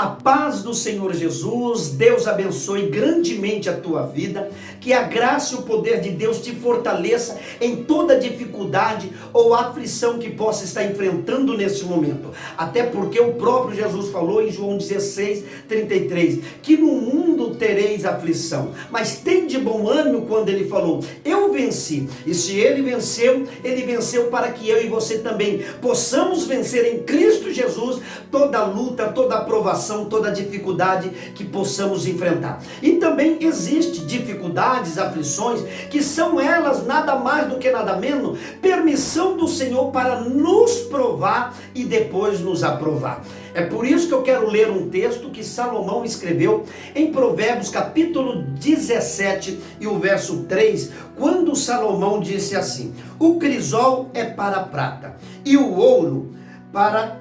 A paz do Senhor Jesus, Deus abençoe grandemente a tua vida, que a graça e o poder de Deus te fortaleça em toda dificuldade ou aflição que possa estar enfrentando nesse momento. Até porque o próprio Jesus falou em João 16:33, que no mundo tereis aflição, mas tem de bom ânimo quando ele falou, eu venci. E se ele venceu para que eu e você também possamos vencer em Cristo Jesus toda luta, toda aprovação, toda dificuldade que possamos enfrentar. E também existe dificuldades, aflições, que são elas nada mais do que nada menos permissão do Senhor para nos provar e depois nos aprovar. É por isso que eu quero ler um texto que Salomão escreveu em Provérbios capítulo 17 e o verso 3, quando Salomão disse assim: o crisol é para a prata e o ouro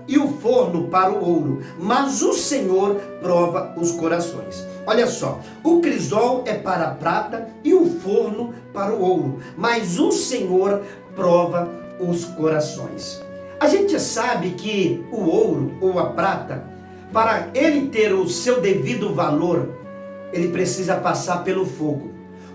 e o forno para o ouro, mas o Senhor prova os corações. Olha só, o crisol é para a prata e o forno para o ouro, mas o Senhor prova os corações. A gente sabe que o ouro ou a prata, para ele ter o seu devido valor, ele precisa passar pelo fogo.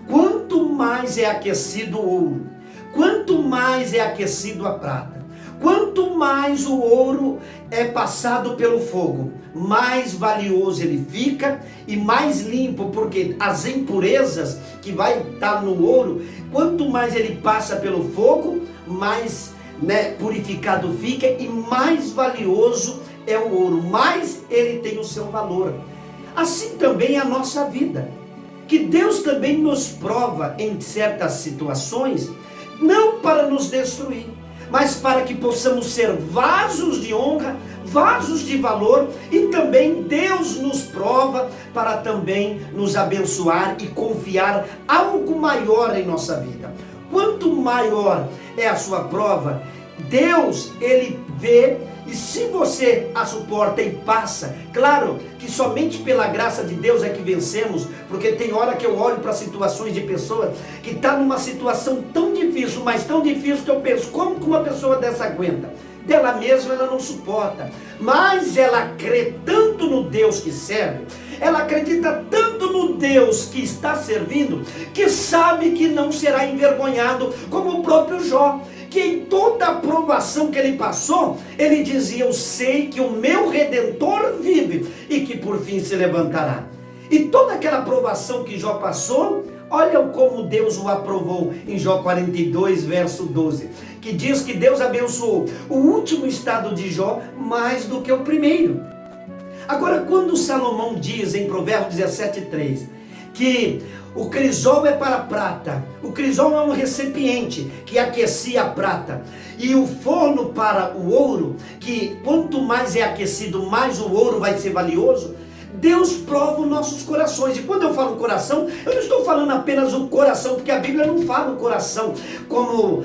Quanto mais é aquecido o ouro, quanto mais é aquecido a prata, quanto mais o ouro é passado pelo fogo, mais valioso ele fica e mais limpo, porque as impurezas que vai estar no ouro, quanto mais ele passa pelo fogo, mais purificado fica e mais valioso é o ouro, mais ele tem o seu valor. Assim também é a nossa vida, que Deus também nos prova em certas situações, não para nos destruir, mas para que possamos ser vasos de honra, vasos de valor, e também Deus nos prova para também nos abençoar e confiar algo maior em nossa vida. Quanto maior é a sua prova, Deus, ele vê, e se você a suporta e passa, claro que somente pela graça de Deus é que vencemos, porque tem hora que eu olho para situações de pessoas que estão numa situação tão difícil, mas tão difícil que eu penso, como que uma pessoa dessa aguenta? Dela mesma ela não suporta, mas ela crê tanto no Deus que serve, ela acredita tanto no Deus que está servindo, que sabe que não será envergonhado, como o próprio Jó, que em toda a provação que ele passou, ele dizia, eu sei que o meu Redentor vive e que por fim se levantará. E toda aquela provação que Jó passou, olha como Deus o aprovou em Jó 42, verso 12, que diz que Deus abençoou o último estado de Jó mais do que o primeiro. Agora, quando Salomão diz em Provérbios 17:3, que o crisol é para a prata, o crisol é um recipiente que aquecia a prata, e o forno para o ouro, que quanto mais é aquecido, mais o ouro vai ser valioso. Deus prova os nossos corações. E quando eu falo coração, eu não estou falando apenas o coração, porque a Bíblia não fala o coração como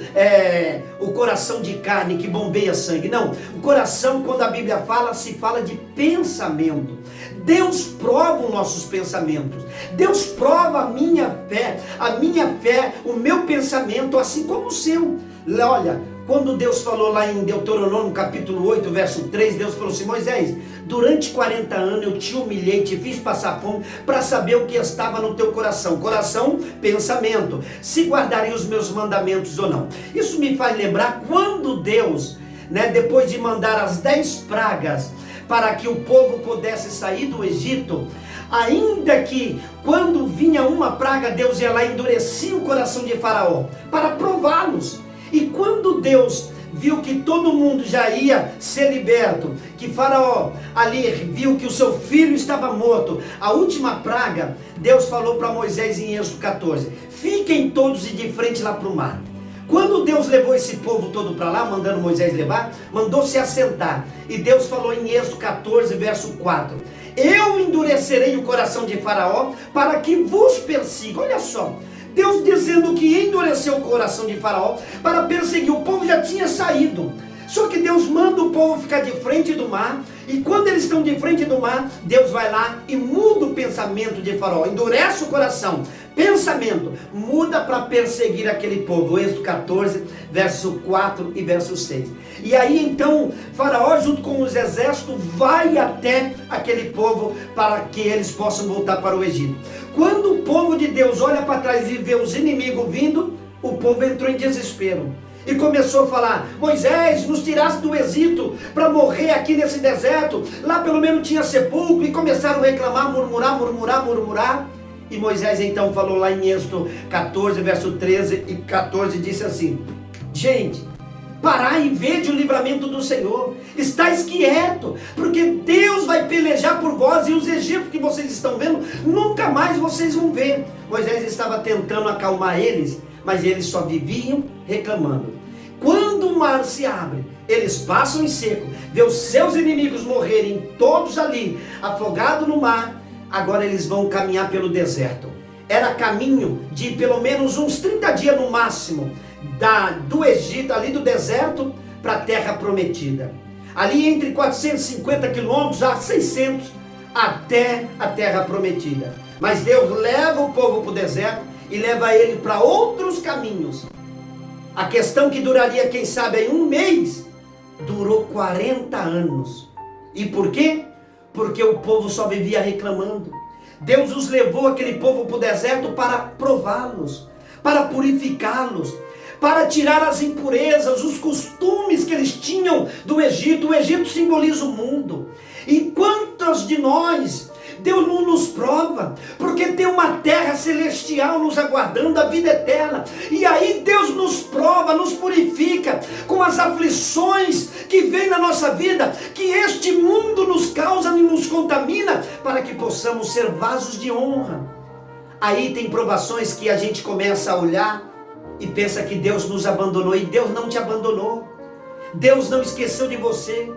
o coração de carne que bombeia sangue. Não, o coração, quando a Bíblia fala, se fala de pensamento. Deus prova os nossos pensamentos. Deus prova a minha fé, o meu pensamento, assim como o seu. Olha, quando Deus falou lá em Deuteronômio capítulo 8, verso 3, Deus falou assim, Moisés, durante 40 anos eu te humilhei, te fiz passar fome, para saber o que estava no teu coração. Coração, pensamento, se guardaria os meus mandamentos ou não. Isso me faz lembrar quando Deus, depois de mandar as 10 pragas, para que o povo pudesse sair do Egito, ainda que quando vinha uma praga, Deus ia lá e endurecia o coração de Faraó, para prová-los. E quando Deus viu que todo mundo já ia ser liberto, que Faraó ali viu que o seu filho estava morto, a última praga, Deus falou para Moisés em Êxodo 14, fiquem todos de frente lá para o mar. Quando Deus levou esse povo todo para lá, mandando Moisés levar, mandou se assentar. E Deus falou em Êxodo 14, verso 4, eu endurecerei o coração de Faraó para que vos persiga. Olha só, Deus dizendo que endureceu o coração de Faraó para perseguir. O povo já tinha saído, Só que Deus manda o povo ficar de frente do mar, e quando eles estão de frente do mar, Deus vai lá e muda o pensamento de Faraó, endurece o coração, pensamento, muda para perseguir aquele povo. Êxodo 14, verso 4 e verso 6. E aí então, Faraó junto com os exércitos vai até aquele povo para que eles possam voltar para o Egito. Quando o povo de Deus olha para trás e vê os inimigos vindo, o povo entrou em desespero. E começou a falar: Moisés, nos tirasse do Egito para morrer aqui nesse deserto, lá pelo menos tinha sepulcro. E começaram a reclamar, murmurar. E Moisés então falou lá em Êxodo 14, verso 13 e 14, disse assim: gente, parai e vede o livramento do Senhor, estáis quieto, porque Deus vai pelejar por vós, e os egípcios que vocês estão vendo, nunca mais vocês vão ver. Moisés estava tentando acalmar eles, mas eles só viviam reclamando. Quando o mar se abre, eles passam em seco, vê os seus inimigos morrerem todos ali, afogados no mar. Agora eles vão caminhar pelo deserto. Era caminho de pelo menos uns 30 dias no máximo, do Egito, ali do deserto, para a terra prometida. Ali entre 450 quilômetros a 600, até a terra prometida. Mas Deus leva o povo para o deserto e leva ele para outros caminhos. A questão que duraria, quem sabe, aí um mês, durou 40 anos. E por quê? Porque o povo só vivia reclamando. Deus os levou, aquele povo, para o deserto para prová-los, para purificá-los, para tirar as impurezas, os costumes que eles tinham do Egito. O Egito simboliza o mundo. E quantos de nós Deus não nos prova, porque tem uma terra celestial nos aguardando, a vida eterna. E aí Deus nos prova, nos purifica com as aflições que vêm na nossa vida, que este mundo nos causa e nos contamina, para que possamos ser vasos de honra. Aí tem provações que a gente começa a olhar e pensa que Deus nos abandonou, e Deus não te abandonou. Deus não esqueceu de você.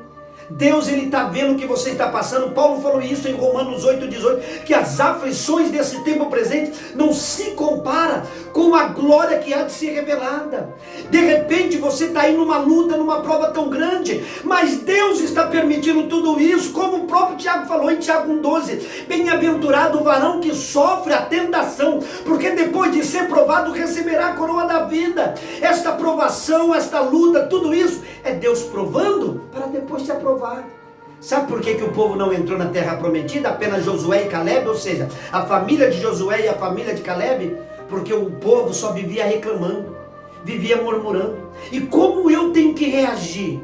Deus, Ele está vendo o que você está passando. Paulo falou isso em Romanos 8,18, que as aflições desse tempo presente não se compara com a glória que há de ser revelada. De repente você está aí numa luta, numa prova tão grande, mas Deus está permitindo tudo isso, como o próprio Tiago falou em Tiago 1,12, bem-aventurado o varão que sofre a tentação, porque depois de ser provado receberá a coroa da vida. Esta provação, esta luta, tudo isso é Deus provando para depois te aprovar. Sabe por que o povo não entrou na terra prometida? Apenas Josué e Caleb, ou seja, a família de Josué e a família de Caleb? Porque o povo só vivia reclamando, vivia murmurando. E como eu tenho que reagir?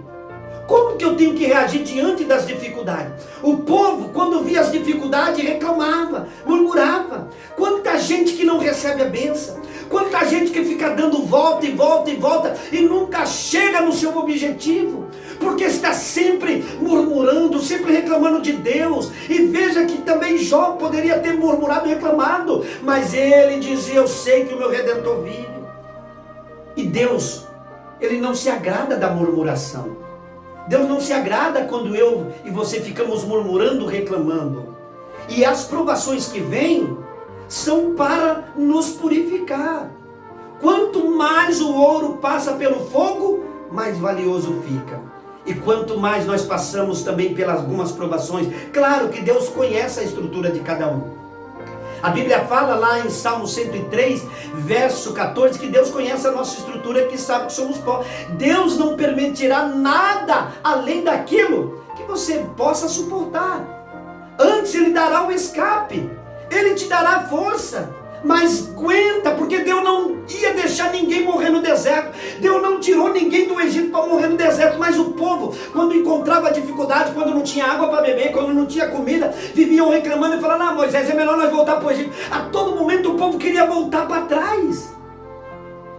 Como que eu tenho que reagir diante das dificuldades? O povo, quando via as dificuldades, reclamava, murmurava. Quanta gente que não recebe a bênção, quanta gente que fica dando volta e volta e volta e nunca chega no seu objetivo, porque está sempre murmurando, sempre reclamando de Deus. E veja que também Jó poderia ter murmurado e reclamado, mas ele dizia: eu sei que o meu Redentor vive. E Deus, Ele não se agrada da murmuração. Deus não se agrada quando eu e você ficamos murmurando, reclamando. E as provações que vêm são para nos purificar. Quanto mais o ouro passa pelo fogo, mais valioso fica. E quanto mais nós passamos também pelas algumas provações, claro que Deus conhece a estrutura de cada um. A Bíblia fala lá em Salmo 103, verso 14, que Deus conhece a nossa estrutura, que sabe que somos pó. Deus não permitirá nada além daquilo que você possa suportar. Antes Ele dará o escape, Ele te dará força. Mas aguenta, porque Deus não ia deixar ninguém morrer no deserto. Deus não tirou ninguém do Egito para morrer no deserto. Mas o povo, quando encontrava dificuldade, quando não tinha água para beber, quando não tinha comida, viviam reclamando e falando: ah, Moisés, é melhor nós voltar para o Egito. A todo momento o povo queria voltar para trás.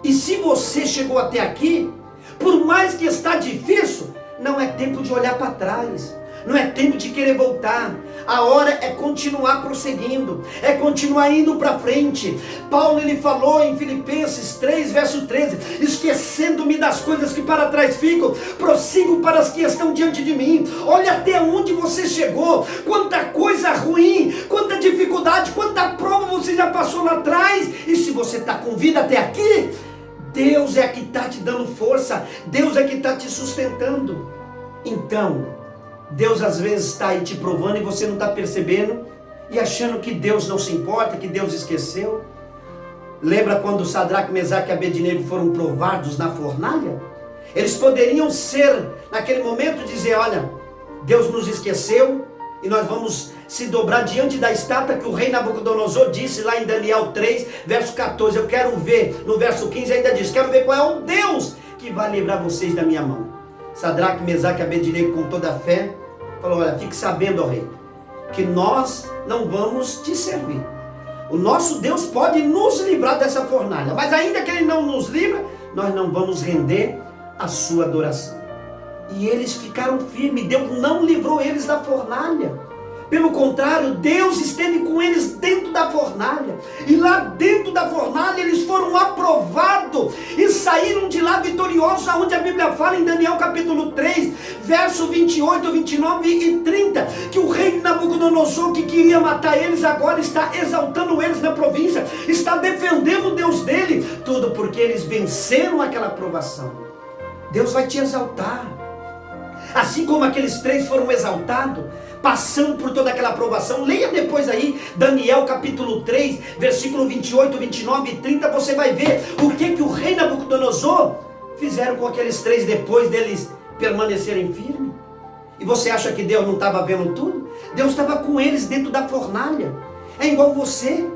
E se você chegou até aqui, por mais que está difícil, não é tempo de olhar para trás. Não é tempo de querer voltar. A hora é continuar prosseguindo, é continuar indo para frente. Paulo, ele falou em Filipenses 3, verso 13: esquecendo-me das coisas que para trás ficam, prossigo para as que estão diante de mim. Olha até onde você chegou, quanta coisa ruim, quanta dificuldade, quanta prova você já passou lá atrás. E se você está com vida até aqui, Deus é que está te dando força, Deus é que está te sustentando. Então, Deus às vezes está aí te provando e você não está percebendo, e achando que Deus não se importa, que Deus esqueceu. Lembra quando Sadraque, Mesaque e Abednego foram provados na fornalha? Eles poderiam ser, naquele momento, dizer: olha, Deus nos esqueceu e nós vamos se dobrar diante da estátua que o rei Nabucodonosor disse lá em Daniel 3, verso 14. Eu quero ver, no verso 15 ainda diz: quero ver qual é o Deus que vai livrar vocês da minha mão. Sadraque, Mesaque e Abednego, com toda a fé, falou: olha, fique sabendo, ó rei, que nós não vamos te servir. O nosso Deus pode nos livrar dessa fornalha, mas ainda que Ele não nos livra, nós não vamos render a sua adoração. E eles ficaram firmes. Deus não livrou eles da fornalha. Pelo contrário, Deus esteve com eles dentro da fornalha. E lá dentro da fornalha eles foram aprovados e saíram de lá vitoriosos, aonde a Bíblia fala em Daniel capítulo 3, verso 28, 29 e 30, que o rei Nabucodonosor, que queria matar eles, agora está exaltando eles na província, está defendendo o Deus dele, tudo porque eles venceram aquela provação. Deus vai te exaltar, assim como aqueles três foram exaltados, passando por toda aquela aprovação. Leia depois aí, Daniel capítulo 3, versículo 28, 29 e 30, você vai ver o que o rei Nabucodonosor fizeram com aqueles três depois deles permanecerem firmes. E você acha que Deus não estava vendo tudo? Deus estava com eles dentro da fornalha. É igual você.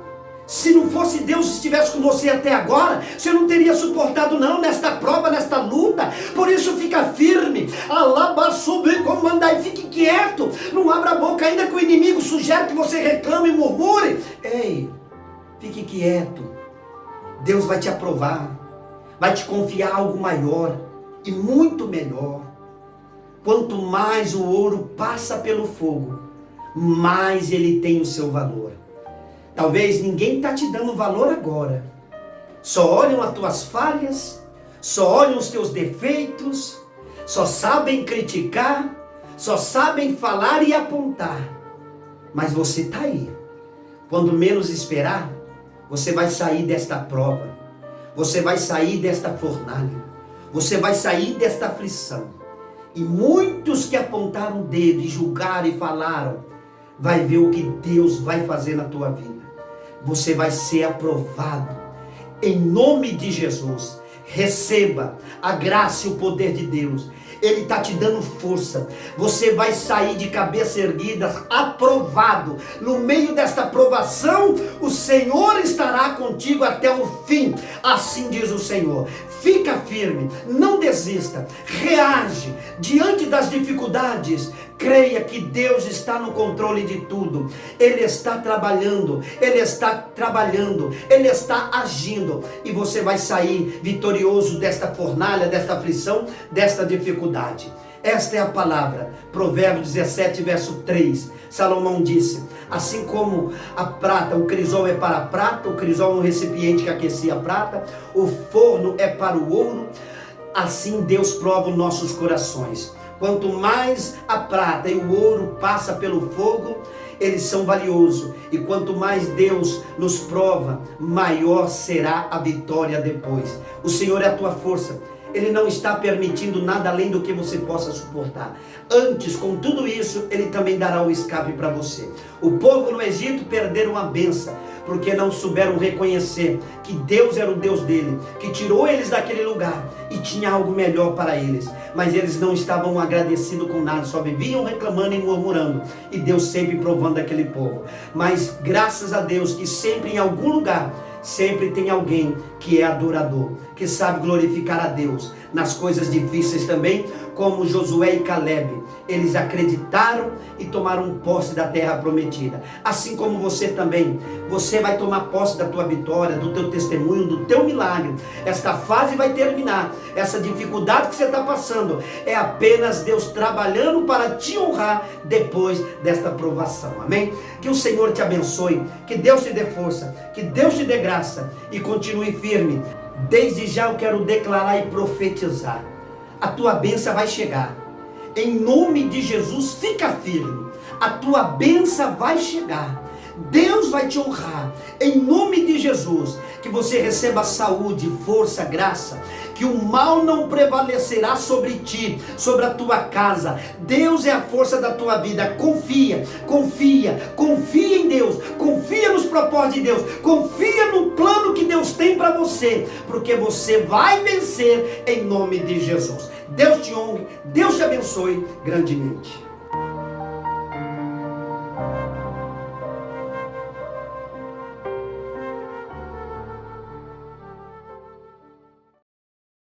Se não fosse Deus que estivesse com você até agora, você não teria suportado não nesta prova, nesta luta. Por isso fica firme, alabaçube, comandai, fique quieto, não abra a boca, ainda que o inimigo sugere que você reclame e murmure. Ei, fique quieto, Deus vai te aprovar, vai te confiar algo maior e muito melhor. Quanto mais o ouro passa pelo fogo, mais ele tem o seu valor. Talvez ninguém está te dando valor agora. Só olham as tuas falhas, só olham os teus defeitos, só sabem criticar, só sabem falar e apontar. Mas você está aí. Quando menos esperar, você vai sair desta prova. Você vai sair desta fornalha. Você vai sair desta aflição. E muitos que apontaram o dedo e julgaram e falaram, vai ver o que Deus vai fazer na tua vida. Você vai ser aprovado, em nome de Jesus. Receba a graça e o poder de Deus. Ele está te dando força. Você vai sair de cabeça erguida, aprovado. No meio desta aprovação, o Senhor estará contigo até o fim. Assim diz o Senhor. Fica firme, não desista, reage diante das dificuldades. Creia que Deus está no controle de tudo. Ele está trabalhando, Ele está agindo. E você vai sair vitorioso desta fornalha, desta aflição, desta dificuldade. Esta é a palavra. Provérbios 17, verso 3. Salomão disse: assim como a prata, o crisol é para a prata, o crisol é um recipiente que aquecia a prata, o forno é para o ouro, assim Deus prova os nossos corações. Quanto mais a prata e o ouro passa pelo fogo, eles são valiosos. E quanto mais Deus nos prova, maior será a vitória depois. O Senhor é a tua força. Ele não está permitindo nada além do que você possa suportar. Antes, com tudo isso, Ele também dará o escape para você. O povo no Egito perderam a bênção, porque não souberam reconhecer que Deus era o Deus dele, que tirou eles daquele lugar e tinha algo melhor para eles. Mas eles não estavam agradecidos com nada, só viviam reclamando e murmurando. E Deus sempre provando aquele povo. Mas graças a Deus que sempre em algum lugar, sempre tem alguém que é adorador, que sabe glorificar a Deus nas coisas difíceis também, como Josué e Caleb. Eles acreditaram e tomaram posse da terra prometida. Assim como você também, você vai tomar posse da tua vitória, do teu testemunho, do teu milagre. Esta fase vai terminar. Essa dificuldade que você está passando é apenas Deus trabalhando para te honrar depois desta provação. Amém? Que o Senhor te abençoe, que Deus te dê força, que Deus te dê graça e continue firme. Desde já eu quero declarar e profetizar: a tua bênção vai chegar. Em nome de Jesus, fica firme. A tua bênção vai chegar. Deus vai te honrar, em nome de Jesus. Que você receba saúde, força, graça, que o mal não prevalecerá sobre ti, sobre a tua casa. Deus é a força da tua vida. Confia em Deus, confia nos propósitos de Deus, confia no plano que Deus tem para você, porque você vai vencer em nome de Jesus. Deus te honre, Deus te abençoe grandemente.